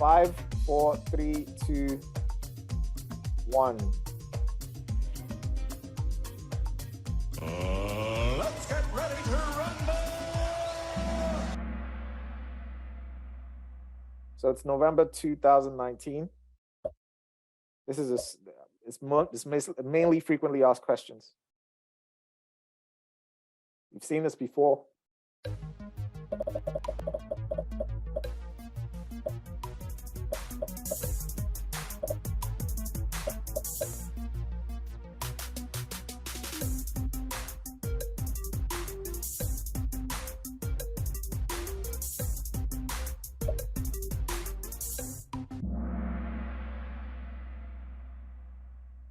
5, 4, 3, 2, 1. Let's get ready to rumble! So it's November 2019. This is it's mainly frequently asked questions. You've seen this before.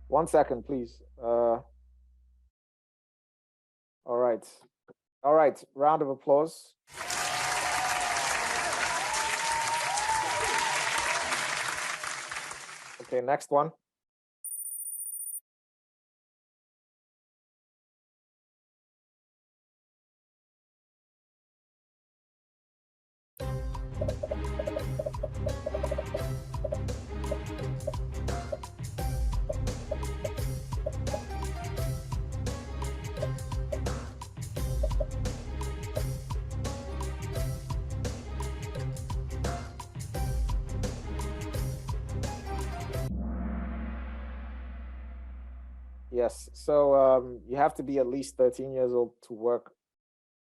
1 second, please. All right. All right, round of applause. Okay, next one. Yes, so you have to be at least 13 years old to work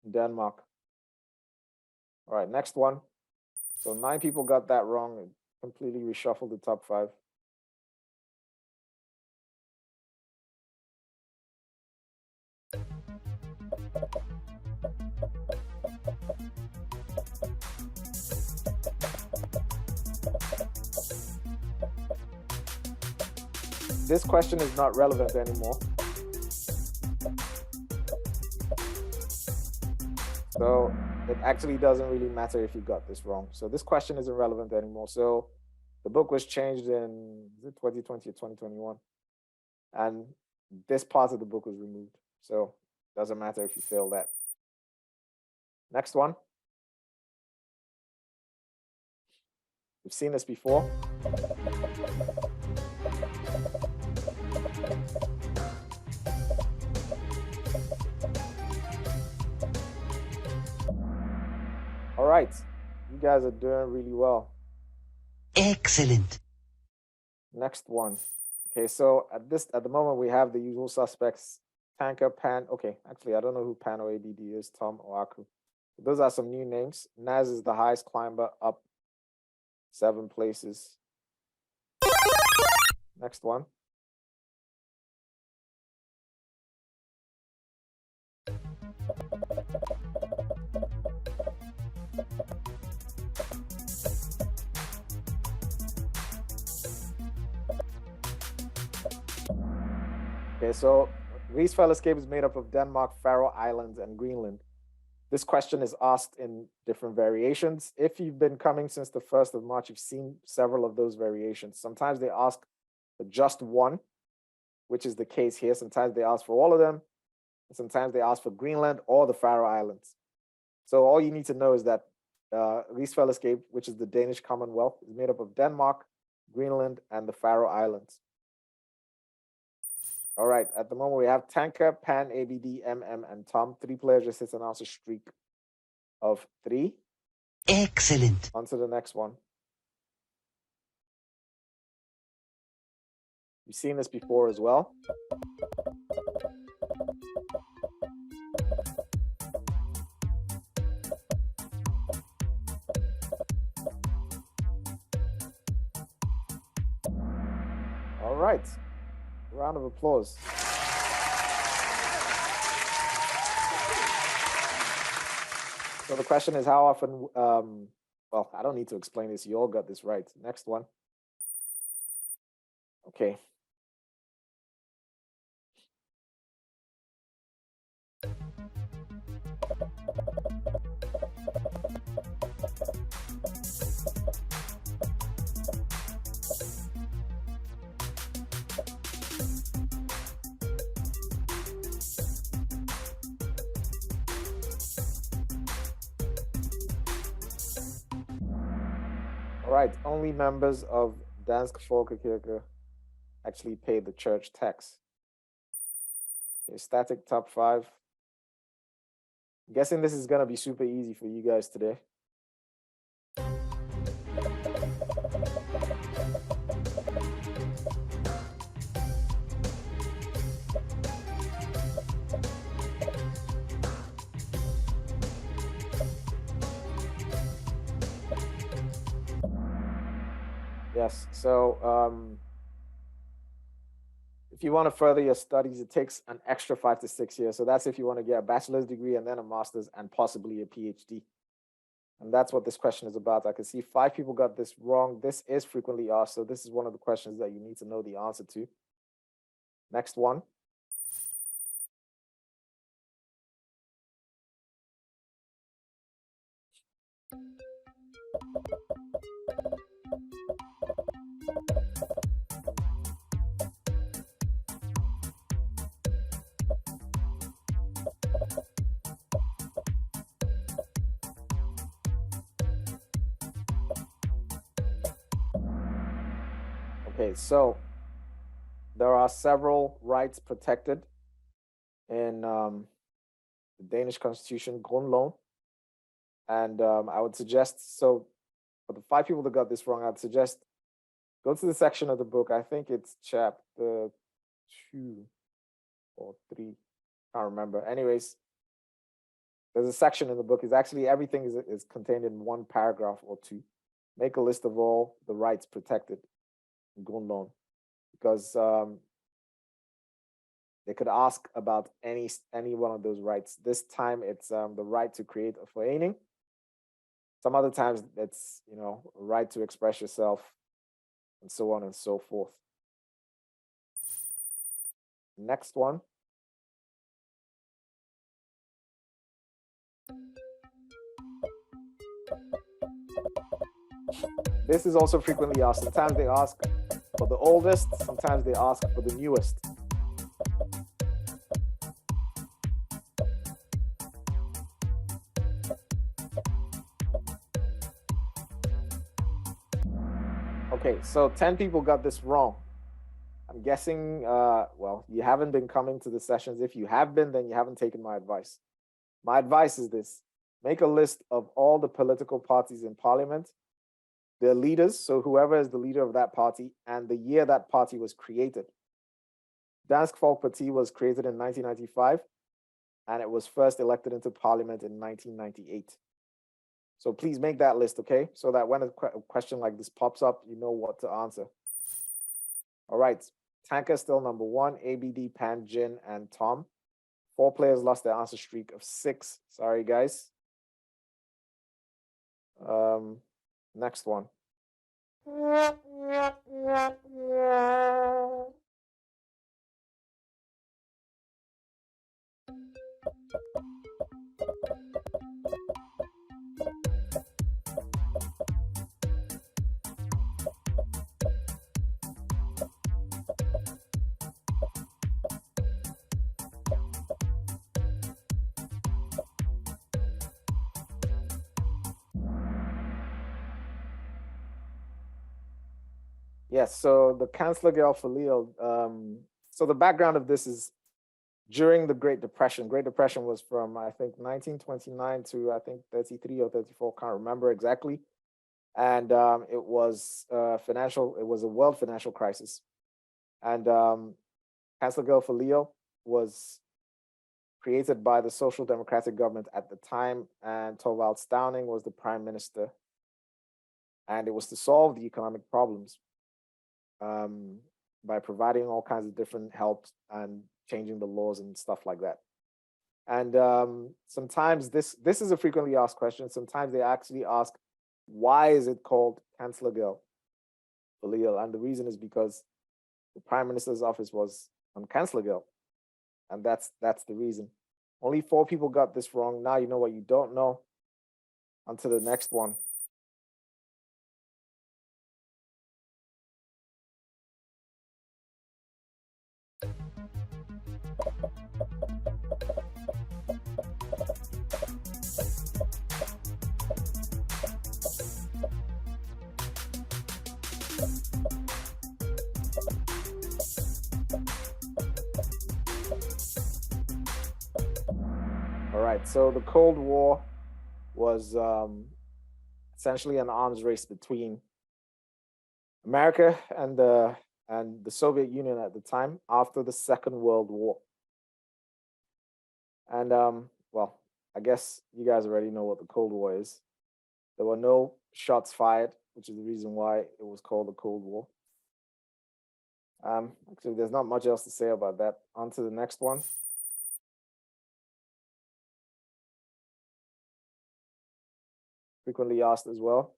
in Denmark. All right, next one. So 9 people got that wrong and completely reshuffled the top 5. This question is not relevant anymore. So it actually doesn't really matter if you got this wrong. So this question isn't relevant anymore. So the book was changed in 2020 or 2021. And this part of the book was removed. So it doesn't matter if you fail that. Next one. We've seen this before. All right, you guys are doing really well. Excellent. Next one. Okay, so at the moment we have the usual suspects: Tanker, Pan. Okay, actually I don't know who Pan or ABD is. Tom or Aku. Those are some new names. Naz is the highest climber, up 7 places. Next one. Okay, so Rigsfællesskab is made up of Denmark, Faroe Islands, and Greenland. This question is asked in different variations. If you've been coming since the 1st of March, you've seen several of those variations. Sometimes they ask for just one, which is the case here. Sometimes they ask for all of them. And sometimes they ask for Greenland or the Faroe Islands. So all you need to know is that Rigsfællesskab, which is the Danish Commonwealth, is made up of Denmark, Greenland, and the Faroe Islands. All right, at the moment we have Tanker, Pan, ABD, MM, and Tom. 3 players just hit an answer streak of 3. Excellent. On to the next one. You've seen this before as well. All right. Round of applause. So the question is, how often, well, I don't need to explain this. You all got this right. Next one. Okay. All right, only members of Dansk Folkekirke actually pay the church tax. Okay, static top 5. I'm guessing this is gonna be super easy for you guys today. Yes, so if you want to further your studies, it takes an extra 5 to 6 years. So that's if you want to get a bachelor's degree and then a master's and possibly a PhD. And that's what this question is about. I can see 5 people got this wrong. This is frequently asked, so this is one of the questions that you need to know the answer to. Next one. Okay, so there are several rights protected in the Danish Constitution, Grundloven. And I would suggest, so for the 5 people that got this wrong, I'd suggest go to the section of the book. I think it's chapter 2 or 3. Can't remember. Anyways, there's a section in the book. Is actually everything is contained in one paragraph or 2. Make a list of all the rights protected in Grundloven, because they could ask about any one of those rights. This time it's the right to create a forening. Some other times it's, you know, a right to express yourself, and so on and so forth. Next one. This is also frequently asked. Sometimes they ask for the oldest, sometimes they ask for the newest. Okay, so 10 people got this wrong. I'm guessing, well, you haven't been coming to the sessions. If you have been, then you haven't taken my advice. My advice is this: make a list of all the political parties in parliament, their leaders, so whoever is the leader of that party, and the year that party was created. Dansk Folkeparti was created in 1995, and it was first elected into parliament in 1998. So please make that list, okay? So that when a question like this pops up, you know what to answer. All right, Tanker still number 1, ABD, Pan, Jin, and Tom. 4 players lost their answer streak of 6. Sorry, guys. Next one. Yes, so the Kanslergeld for Leo. So the background of this is during the Great Depression. Great Depression was from, I think, 1929 to, I think, 33 or 34, can't remember exactly. And it was it was a world financial crisis. And Kanslergeld for Leo was created by the Social Democratic government at the time, and Thorvald Stauning was the prime minister. And it was to solve the economic problems by providing all kinds of different help and changing the laws and stuff like that. And sometimes this is a frequently asked question. Sometimes they actually ask, why is it called Kanslergeld for Leo? And the reason is because the prime minister's office was on Kanslergeld, and that's the reason. Only 4 people got this wrong. Now you know what you don't know. On to the next one. All right, so the Cold War was essentially an arms race between America and the Soviet Union at the time after the Second World War. And well, I guess you guys already know what the Cold War is. There were no shots fired, which is the reason why it was called the Cold War. Actually, there's not much else to say about that. On to the next one. Frequently asked as well.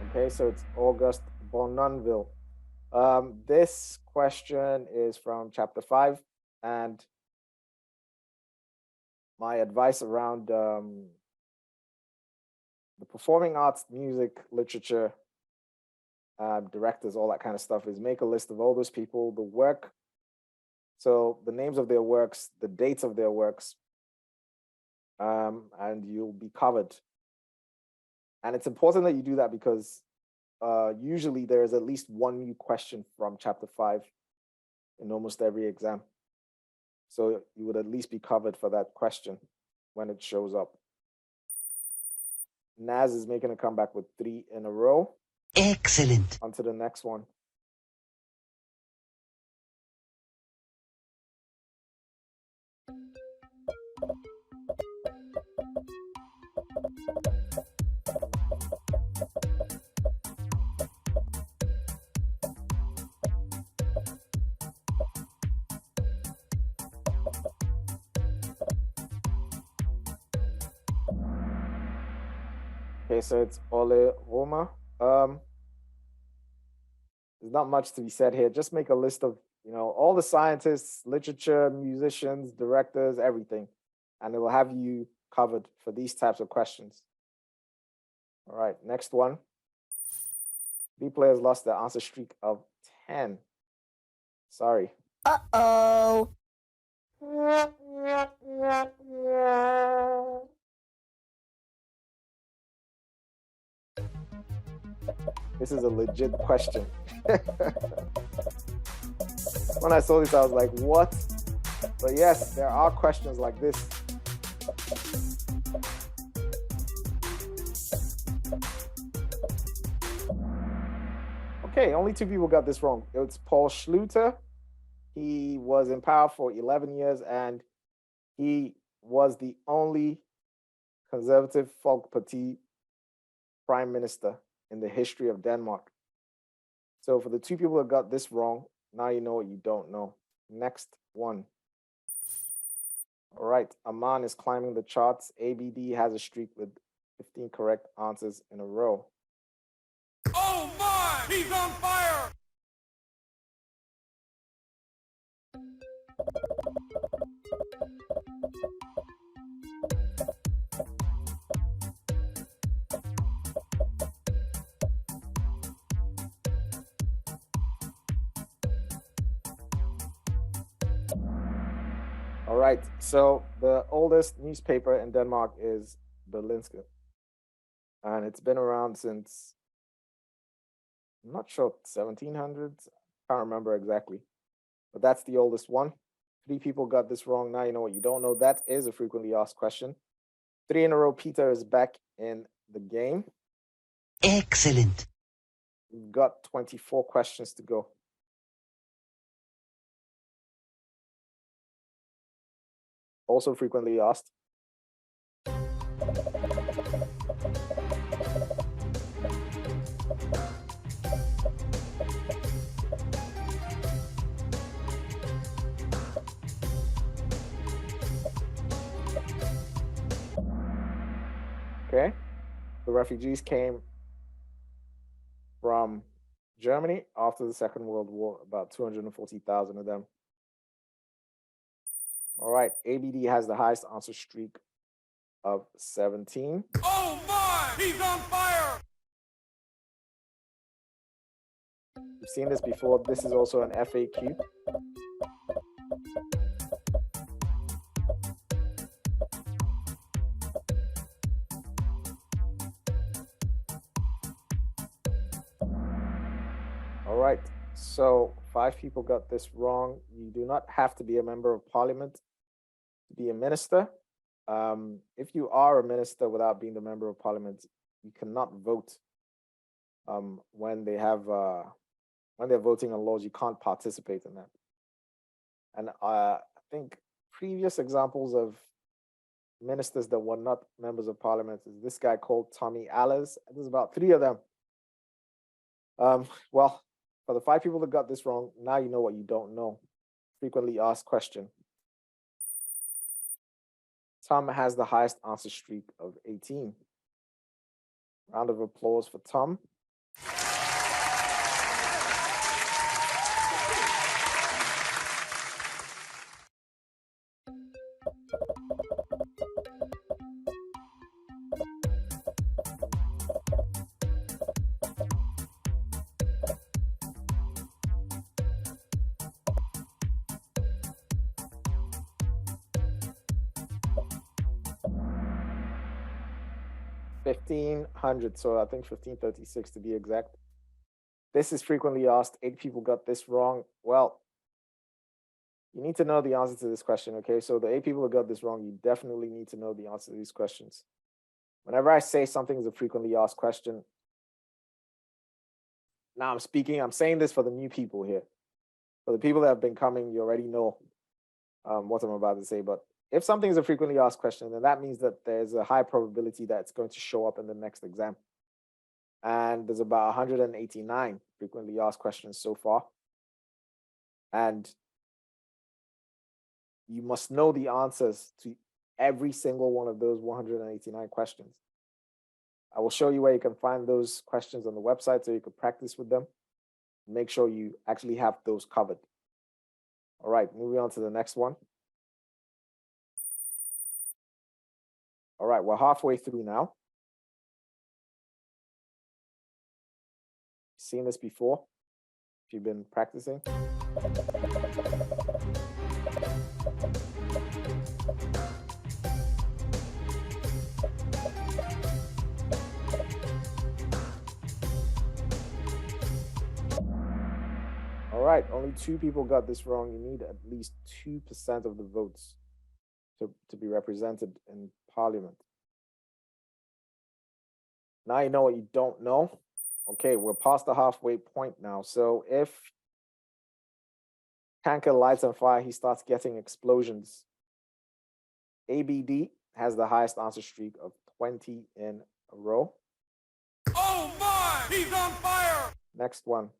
Okay, so it's Auguste Bournonville. This question is from chapter 5, and my advice around the performing arts, music, literature, directors, all that kind of stuff is make a list of all those people, the work, so the names of their works, the dates of their works, and you'll be covered. And it's important that you do that because usually there is at least one new question from chapter 5 in almost every exam. So you would at least be covered for that question when it shows up. Naz is making a comeback with 3 in a row. Excellent. On to the next one. Okay, so it's Ole Roma. There's not much to be said here. Just make a list of, all the scientists, literature, musicians, directors, everything. And it will have you covered for these types of questions. All right, next one. B players lost their answer streak of 10. Sorry. Uh-oh. This is a legit question. When I saw this, I was like, what? But yes, there are questions like this. Okay, only 2 people got this wrong. It's Paul Schluter. He was in power for 11 years, and he was the only conservative Folkeparti prime minister in the history of Denmark. So for the 2 people that got this wrong, now you know what you don't know. Next one. All right, Aman is climbing the charts. ABD has a streak with 15 correct answers in a row. Oh my! He's on fire! All right, so the oldest newspaper in Denmark is Berlingske. And it's been around since, I'm not sure, 1700s. Can't remember exactly. But that's the oldest one. 3 people got this wrong. Now you know what you don't know. That is a frequently asked question. 3 in a row. Peter is back in the game. Excellent. We've got 24 questions to go. Also frequently asked. Okay, the refugees came from Germany after the Second World War, about 240,000 of them. All right, ABD has the highest answer streak of 17. Oh my! He's on fire! We've seen this before. This is also an FAQ. All right. So 5 people got this wrong. You do not have to be a member of parliament to be a minister. If you are a minister without being a member of parliament, you cannot vote. When they're voting on laws, you can't participate in that. And I think previous examples of ministers that were not members of parliament is this guy called Tommy Allers. There's about 3 of them. Well, for the 5 people that got this wrong, now you know what you don't know. Frequently asked question. Tom has the highest answer streak of 18. Round of applause for Tom. $1,500, so I think 1536 to be exact. This is frequently asked. 8 people got this wrong. Well, you need to know the answer to this question, okay? So the 8 people that got this wrong, you definitely need to know the answer to these questions. Whenever I say something is a frequently asked question, now I'm saying this for the new people here. For the people that have been coming, you already know what I'm about to say, but if something is a frequently asked question, then that means that there's a high probability that it's going to show up in the next exam. And there's about 189 frequently asked questions so far. And you must know the answers to every single one of those 189 questions. I will show you where you can find those questions on the website so you can practice with them. Make sure you actually have those covered. All right, moving on to the next one. All right, we're halfway through now. Seen this before? If you've been practicing. All right, only 2 people got this wrong. You need at least 2% of the votes to be represented in parliament. Now you know what you don't know. Okay, we're past the halfway point now. So if tanker lights on fire, he starts getting explosions. ABD has the highest answer streak of 20 in a row. Oh my! He's on fire! Next one.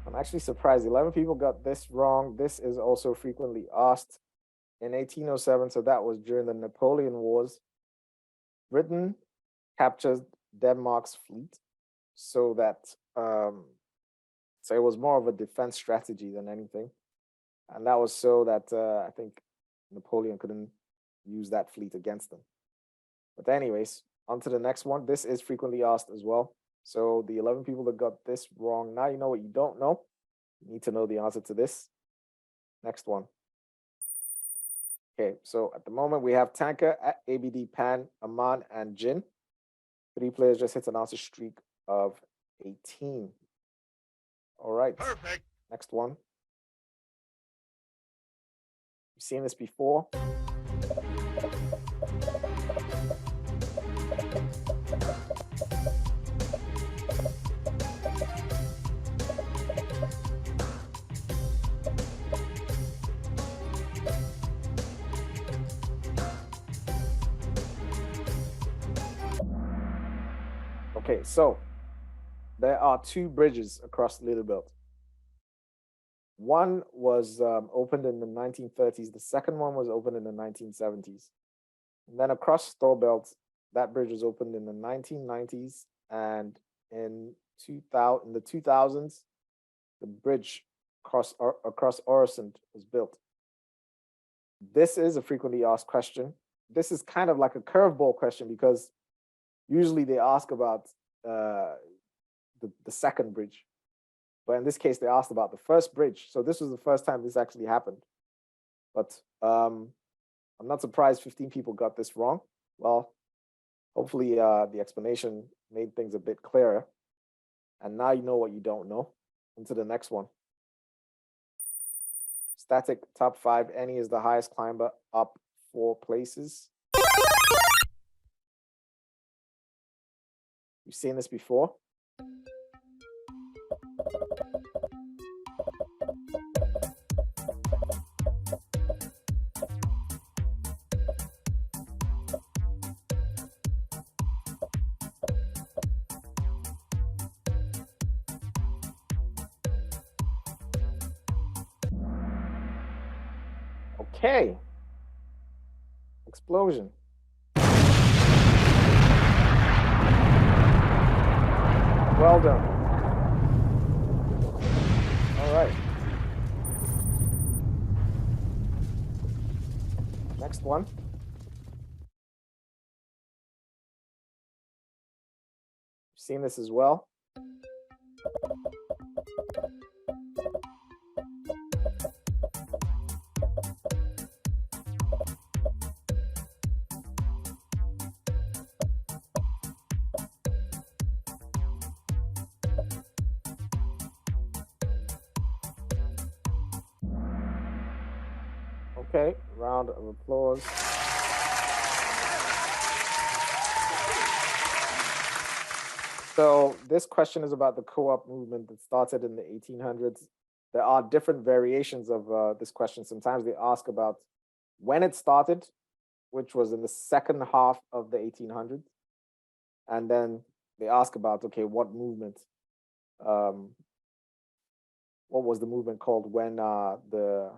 I'm actually surprised 11 people got this wrong. This is also frequently asked. In 1807, so that was during the Napoleon Wars, Britain captured Denmark's fleet so that so it was more of a defense strategy than anything. And that was so that I think Napoleon couldn't use that fleet against them. But anyways, on to the next one. This is frequently asked as well. So the 11 people that got this wrong, now you know what you don't know. You need to know the answer to this. Next one. Okay, so at the moment we have Tanker, ABD, Pan, Aman, and Jin. 3 players just hit an answer streak of 18. All right. Perfect. Next one. You've seen this before. Okay, so there are 2 bridges across Lillebelt. One was opened in the 1930s. The second one was opened in the 1970s. And then across Storbelt, that bridge was opened in the 1990s. And in the 2000s, the bridge across Øresund was built. This is a frequently asked question. This is kind of like a curveball question because usually they ask about the second bridge. But in this case, they asked about the first bridge. So this was the first time this actually happened. But I'm not surprised 15 people got this wrong. Well, hopefully the explanation made things a bit clearer. And now you know what you don't know. Into the next one. Static top 5. Any is the highest climber up 4 places. You've seen this before. Okay. Explosion. Well done. All right. Next one. You've seen this as well. Okay, round of applause. So this question is about the co-op movement that started in the 1800s. There are different variations of this question. Sometimes they ask about when it started, which was in the second half of the 1800s. And then they ask about, okay, what movement? What was the movement called when the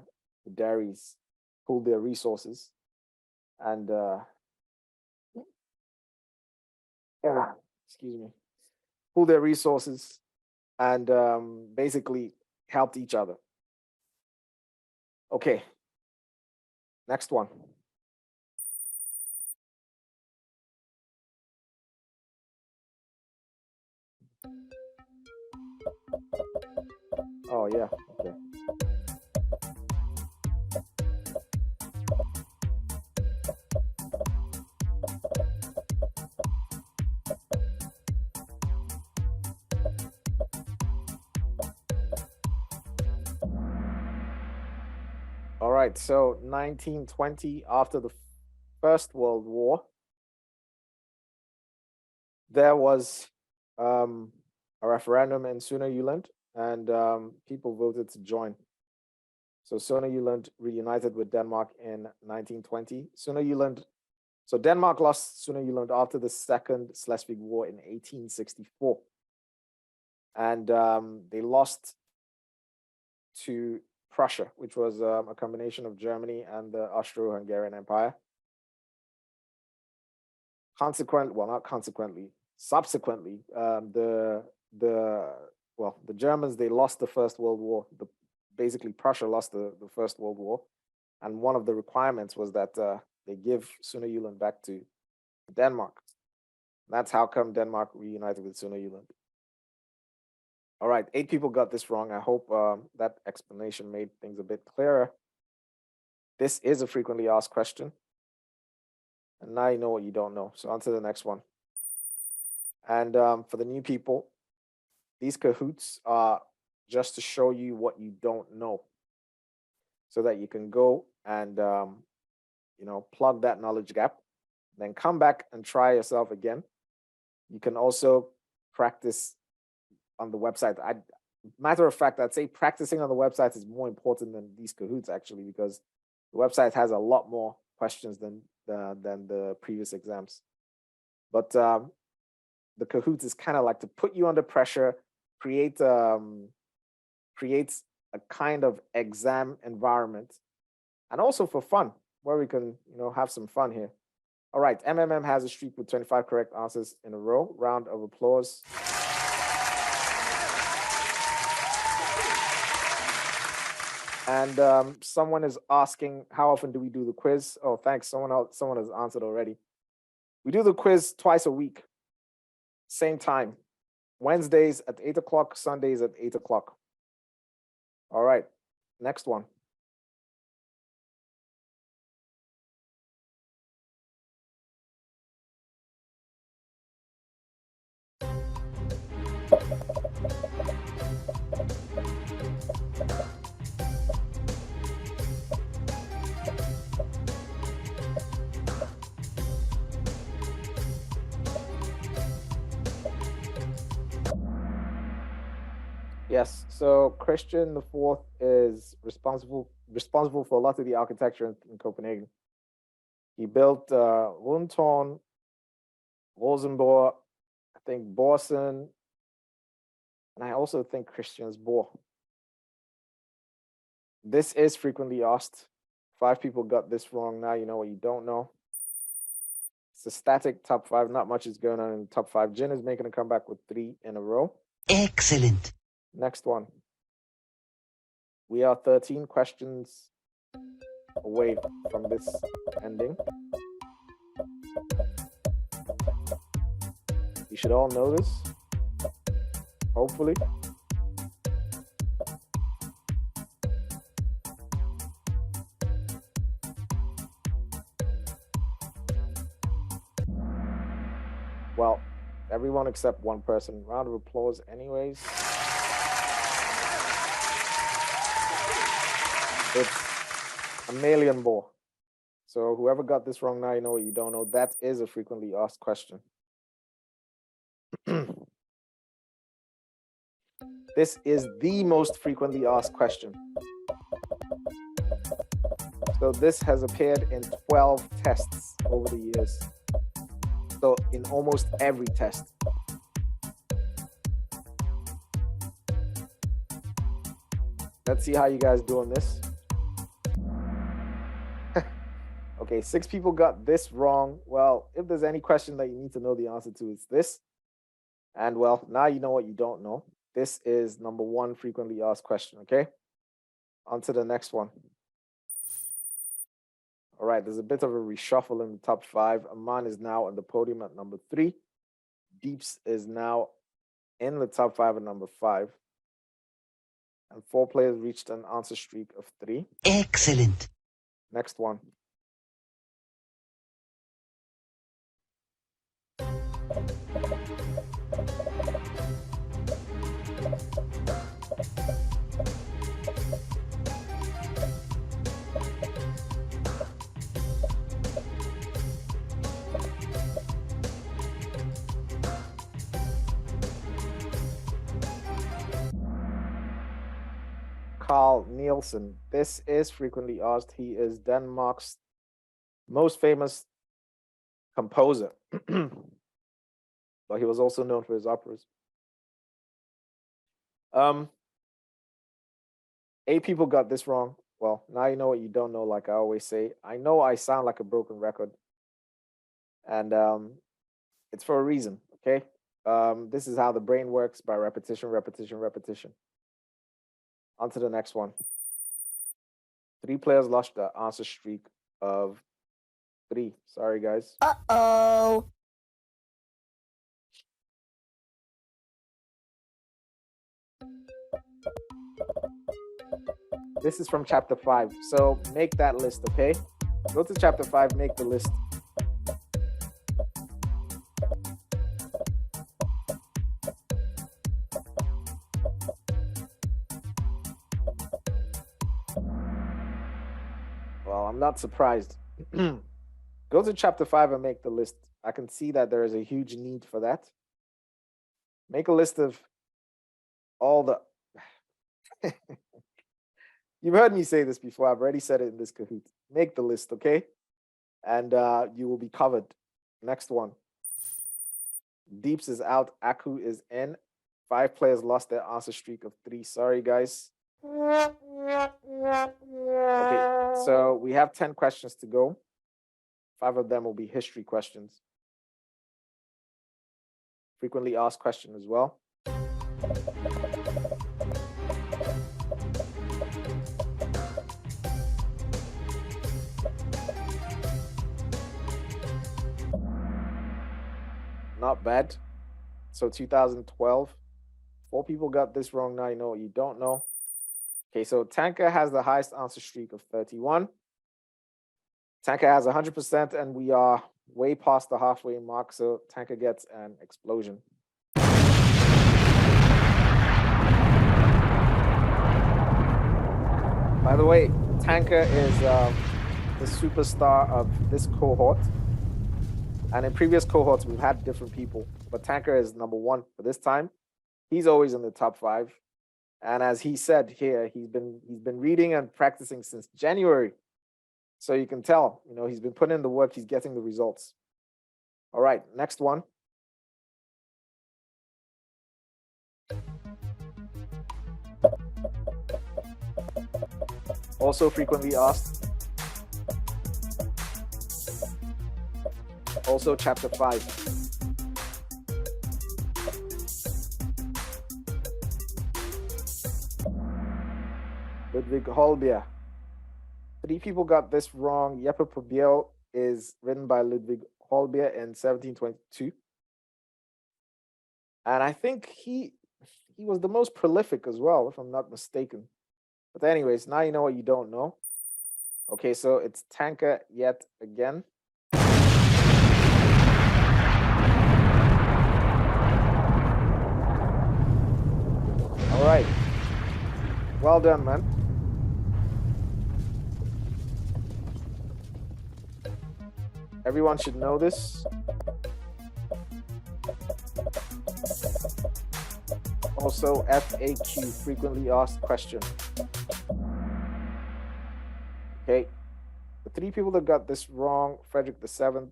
dairies pooled their resources? And excuse me, pool their resources and basically helped each other. Okay, next one. Oh yeah, okay. All right, so 1920, after the First World War, there was a referendum in Sønderjylland, and people voted to join. So Sønderjylland reunited with Denmark in 1920. So Denmark lost Sønderjylland after the Second Schleswig War in 1864. And they lost to Prussia, which was a combination of Germany and the Austro-Hungarian Empire. Subsequently, the Germans, they lost the First World War. Basically, Prussia lost the First World War. And one of the requirements was that they give Sønderjylland back to Denmark. That's how come Denmark reunited with Sønderjylland. All right, 8 people got this wrong. I hope that explanation made things a bit clearer. This is a frequently asked question. And now you know what you don't know. So on to the next one. And for the new people, these Kahoots are just to show you what you don't know, so that you can go and plug that knowledge gap, then come back and try yourself again. You can also practice on the website. Matter of fact, I'd say practicing on the website is more important than these Kahoots, actually, because the website has a lot more questions than the previous exams. But the Kahoots is kind of like to put you under pressure, create a kind of exam environment, and also for fun, where we can have some fun here. All right, MMM has a streak with 25 correct answers in a row. Round of applause. And someone is asking, how often do we do the quiz? Oh, thanks. Someone has answered already. We do the quiz twice a week, same time. Wednesdays at 8 o'clock, Sundays at 8 o'clock. All right, next one. Yes, so Christian the Fourth is responsible for a lot of the architecture in Copenhagen. He built Rundtårn, Rosenborg, I think Borsen, and I also think Christiansborg. This is frequently asked. 5 people got this wrong. Now you know what you don't know. It's a static top 5. Not much is going on in the top 5. Jin is making a comeback with 3 in a row. Excellent. Next one. We are 13 questions away from this ending. You should all know this, hopefully. Well, everyone except one person. Round of applause anyways. It's Amalienborg. So whoever got this wrong, now you know what you don't know. That is a frequently asked question. This is the most frequently asked question. So this has appeared in 12 tests over the years. So in almost every test. Let's see how you guys do on this. Okay, 6 people got this wrong. Well, if there's any question that you need to know the answer to, it's this. And well, now you know what you don't know. This is number 1 frequently asked question, okay? On to the next one. All right, there's a bit of a reshuffle in the top 5. Aman is now on the podium at number 3. Deeps is now in the top 5 at number 5. And 4 players reached an answer streak of 3. Excellent. Next one. Carl Nielsen. This is frequently asked. He is Denmark's most famous composer. But he was also known for his operas. 8 people got this wrong. Well, now you know what you don't know, like I always say. I know I sound like a broken record. And it's for a reason, okay? This is how the brain works, by repetition, repetition, repetition. On to the next one. 3 players lost the answer streak of 3. Sorry, guys. Uh-oh. This is from chapter 5. So make that list, okay? Go to chapter 5, make the list. Well, I'm not surprised. Go to chapter 5 and make the list. I can see that there is a huge need for that. Make a list of all the... You've heard me say this before. I've already said it in this Kahoot. Make the list, okay? And you will be covered. Next one. Deeps is out. Aku is in. 5 players lost their answer streak of 3. Sorry, guys. Okay, so we have 10 questions to go. 5 of them will be history questions. Frequently asked question as well. Not bad. So 2012. 4 people got this wrong. Now you know what you don't know. Okay, so Tanker has the highest answer streak of 31. Tanker has 100%, and we are way past the halfway mark, so Tanker gets an explosion. By the way, Tanker is the superstar of this cohort. And in previous cohorts, we've had different people, but Tanker is number 1 for this time. He's always in the top 5. And as he said here, he's been reading and practicing since January. So you can tell, he's been putting in the work, he's getting the results. All right, next one. Also frequently asked. Also chapter 5. Ludwig Holbeer. 3 people got this wrong. Jeppe på Bjerg is written by Ludwig Holbeer in 1722. And I think he was the most prolific as well, if I'm not mistaken. But anyways, now you know what you don't know. Okay, so it's Tanker yet again. All right. Well done, man. Everyone should know this. Also, FAQ, frequently asked question. Okay, the 3 people that got this wrong, Frederick VII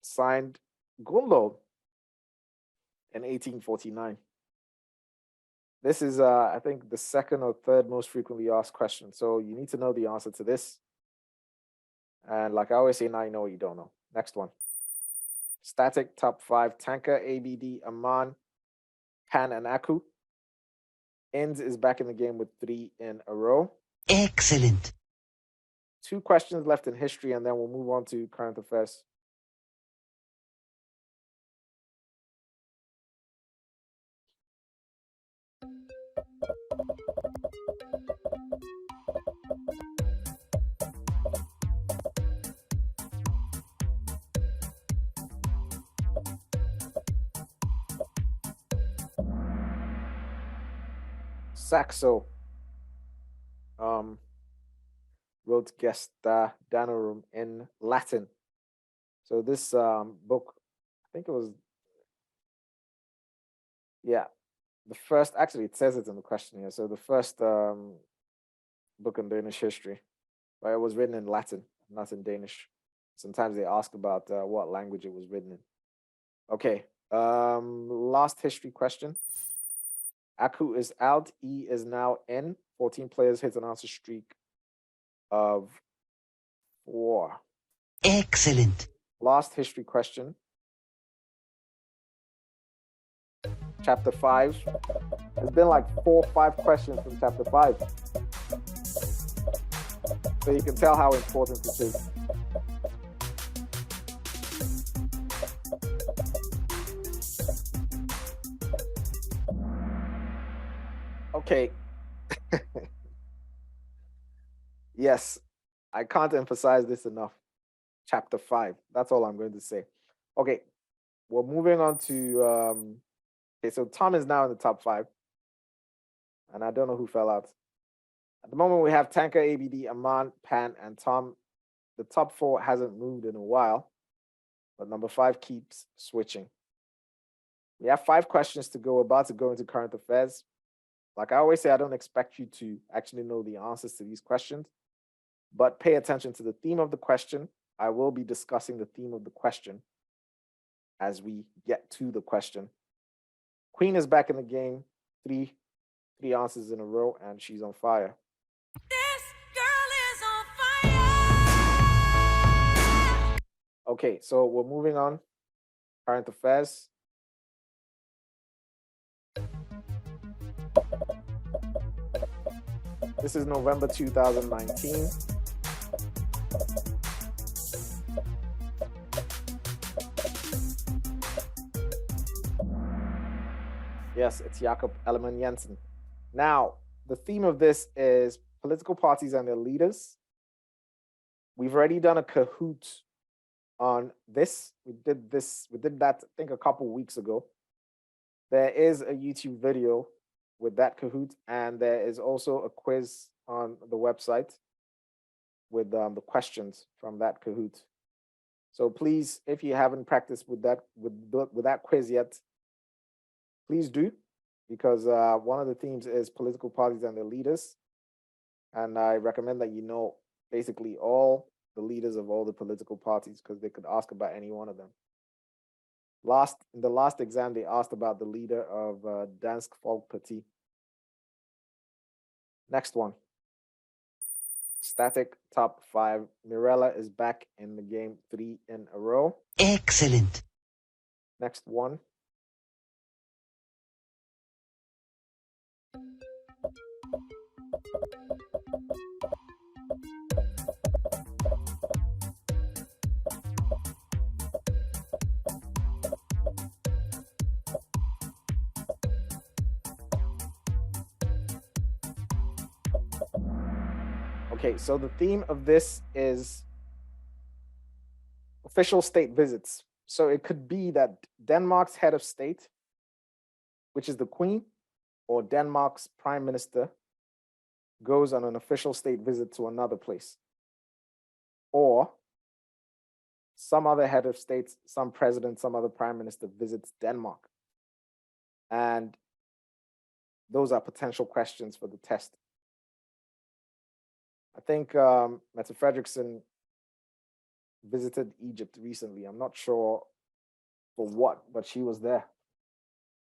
signed Grundlov in 1849. This is, I think, the 2nd or 3rd most frequently asked question. So you need to know the answer to this. And like I always say, now you know what you don't know. Next one. Static top 5. Tanker, ABD, Aman, Pan, and Aku. Inds is back in the game with 3 in a row. Excellent. 2 questions left in history, and then we'll move on to current affairs. Saxo wrote Gesta Danorum in Latin. So this book, I think it was, the first, actually it says it in the question here. So the first book in Danish history, but it was written in Latin, not in Danish. Sometimes they ask about what language it was written in. Okay, last history question. Aku is out, E is now in. 14 players hit an answer streak of 4. Excellent. Last history question. Chapter 5. There's been like 4 or 5 questions from chapter 5. So you can tell how important this is. Okay. Yes, I can't emphasize this enough. Chapter 5. That's all I'm going to say. Okay, we're moving on to okay, so Tom is now in the top 5. And I don't know who fell out. At the moment, we have Tanker, ABD, Aman, Pan, and Tom. The top 4 hasn't moved in a while, but number 5 keeps switching. We have 5 questions to go, about to go into current affairs. Like I always say, I don't expect you to actually know the answers to these questions, but pay attention to the theme of the question. I will be discussing the theme of the question as we get to the question. Queen is back in the game, 3 answers in a row, and she's on fire. This girl is on fire. Okay, so we're moving on. Current affairs. This is November 2019. Yes, it's Jakob Ellemann-Jensen. Now, the theme of this is political parties and their leaders. We've already done a Kahoot on this. We did that, I think, a couple weeks ago. There is a YouTube video with that Kahoot, and there is also a quiz on the website with the questions from that Kahoot. So please, if you haven't practiced with that quiz yet, please do, because one of the themes is political parties and their leaders. And I recommend that you know basically all the leaders of all the political parties, because they could ask about any one of them. In the last exam, they asked about the leader of Dansk Folkeparti. Next one. Static top 5. Mirella is back in the game 3 in a row. Excellent. Next one. Okay, so the theme of this is official state visits. So it could be that Denmark's head of state, which is the Queen, or Denmark's prime minister, goes on an official state visit to another place. Or some other head of state, some president, some other prime minister visits Denmark. And those are potential questions for the test. I think Mette Frederiksen visited Egypt recently. I'm not sure for what, but she was there.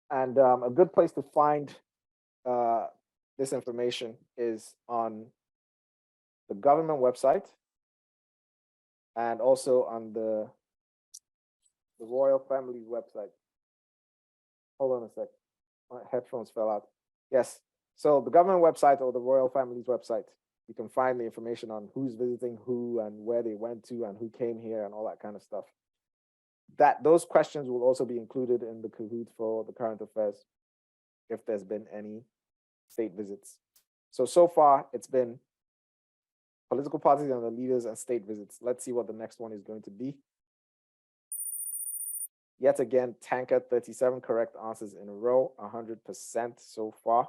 And a good place to find this information is on the government website and also on the royal family's website. Hold on a sec. My headphones fell out. Yes. So the government website or the royal family's website, you can find the information on who's visiting who and where they went to and who came here and all that kind of stuff. Those questions will also be included in the Kahoot for the current affairs, if there's been any state visits. So far, it's been political parties and the leaders and state visits. Let's see what the next one is going to be. Yet again, Tanker, 37 correct answers in a row, 100% so far.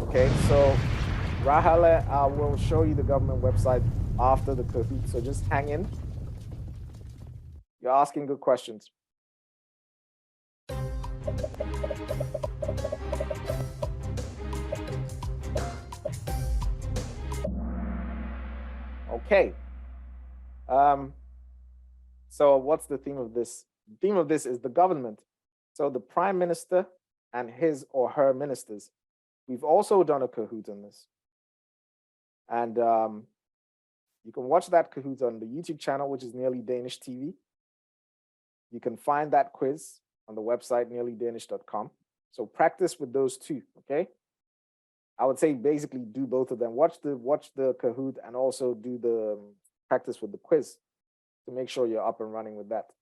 Okay, so Rahale, I will show you the government website after the Kahoot, so just hang in. You're asking good questions. Okay. So what's the theme of this? The theme of this is the government. So the prime minister and his or her ministers. We've also done a Kahoot on this. And you can watch that Kahoot on the YouTube channel, which is Nearly Danish TV. You can find that quiz on the website, nearlydanish.com. So practice with those two, okay? I would say basically do both of them. Watch the Kahoot and also do the practice with the quiz to make sure you're up and running with that.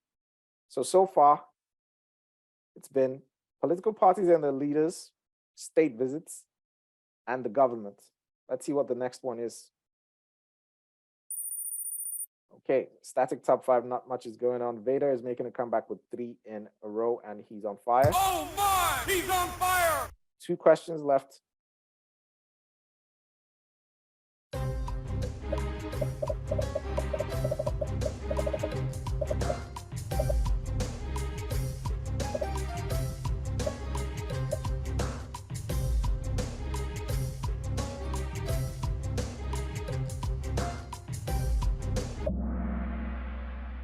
So far, it's been political parties and their leaders, state visits, and the government. Let's see what the next one is. Okay, static top 5, not much is going on. Vader is making a comeback with 3 in a row, and he's on fire. Oh my, he's on fire! 2 questions left.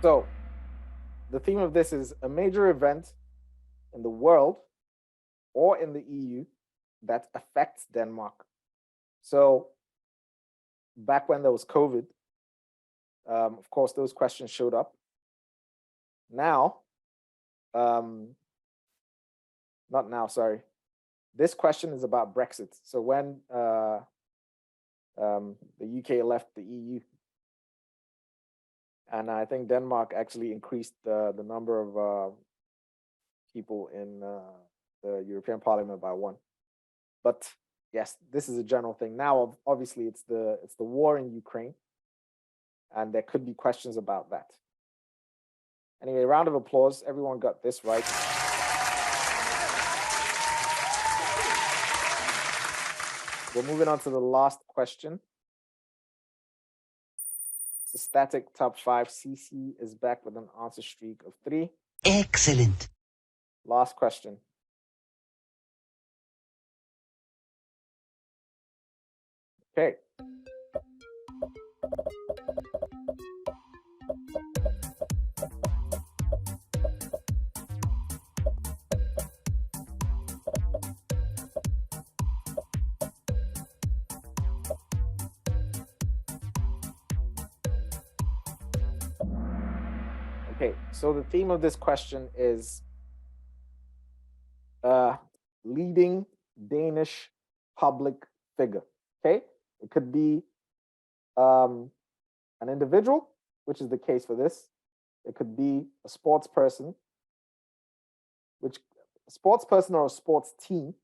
So the theme of this is a major event in the world or in the EU that affects Denmark. So back when there was COVID, of course, those questions showed up. Now, not now, sorry. This question is about Brexit. So when the UK left the EU. And I think Denmark actually increased the number of people in the European Parliament by 1. But yes, this is a general thing. Now, obviously, it's the war in Ukraine, and there could be questions about that. Anyway, round of applause. Everyone got this right. We're moving on to the last question. It's a static top 5. CC is back with an answer streak of 3. Excellent. Last question. Okay. Okay, so the theme of this question is leading Danish public figure. Okay, it could be an individual, which is the case for this. It could be a sports person, or a sports team.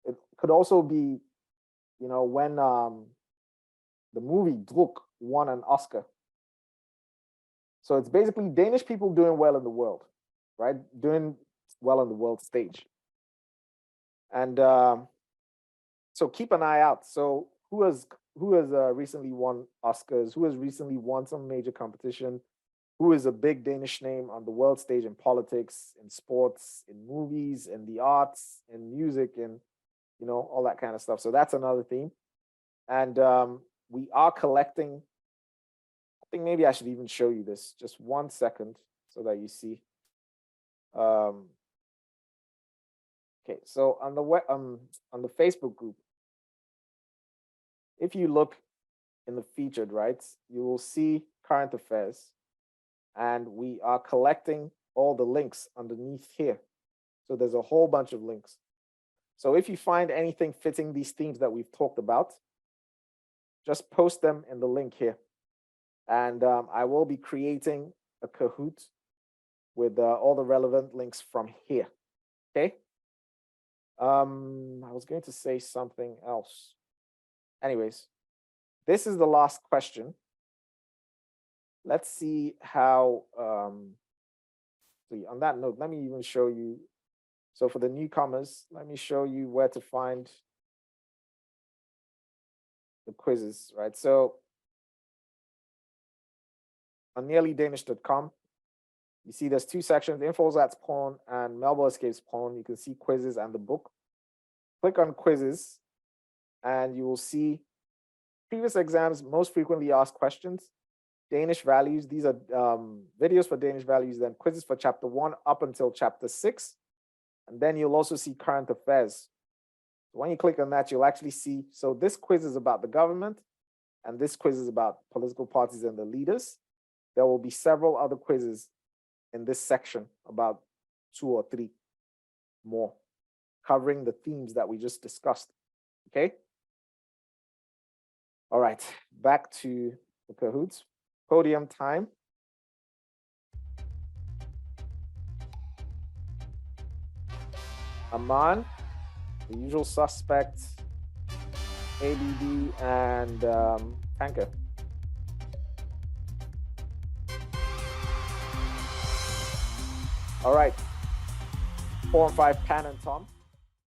It could also be, when the movie Druk won an Oscar. So it's basically Danish people doing well in the world, right? Doing well on the world stage. And so keep an eye out. So who has recently won Oscars? Who has recently won some major competition? Who is a big Danish name on the world stage in politics, in sports, in movies, in the arts, in music, and all that kind of stuff. So that's another theme. And we are collecting. I think maybe I should even show you this. Just 1 second so that you see. Okay, so on the Facebook group, if you look in the featured, right, you will see current affairs, and we are collecting all the links underneath here. So there's a whole bunch of links. So if you find anything fitting these themes that we've talked about, just post them in the link here. And I will be creating a Kahoot with all the relevant links from here. Okay. I was going to say something else. Anyways, this is the last question. Let's see how, on that note, let me even show you. So for the newcomers, let me show you where to find the quizzes, right? So on nearlydanish.com, you see there's 2 sections, INDFØDSRETSPRØVEN and Melbourne Escapes Porn. You can see quizzes and the book. Click on quizzes and you will see previous exams, most frequently asked questions, Danish values. These are videos for Danish values, then quizzes for chapter 1 up until chapter 6. And then you'll also see current affairs. When you click on that, you'll actually see, so this quiz is about the government and this quiz is about political parties and the leaders. There will be several other quizzes in this section, about 2 or 3 more, covering the themes that we just discussed, okay? All right, back to the Kahoots. Podium time. Aman, the usual suspects, ABB, and Tanker. All right, 4 and 5, Pan and Tom.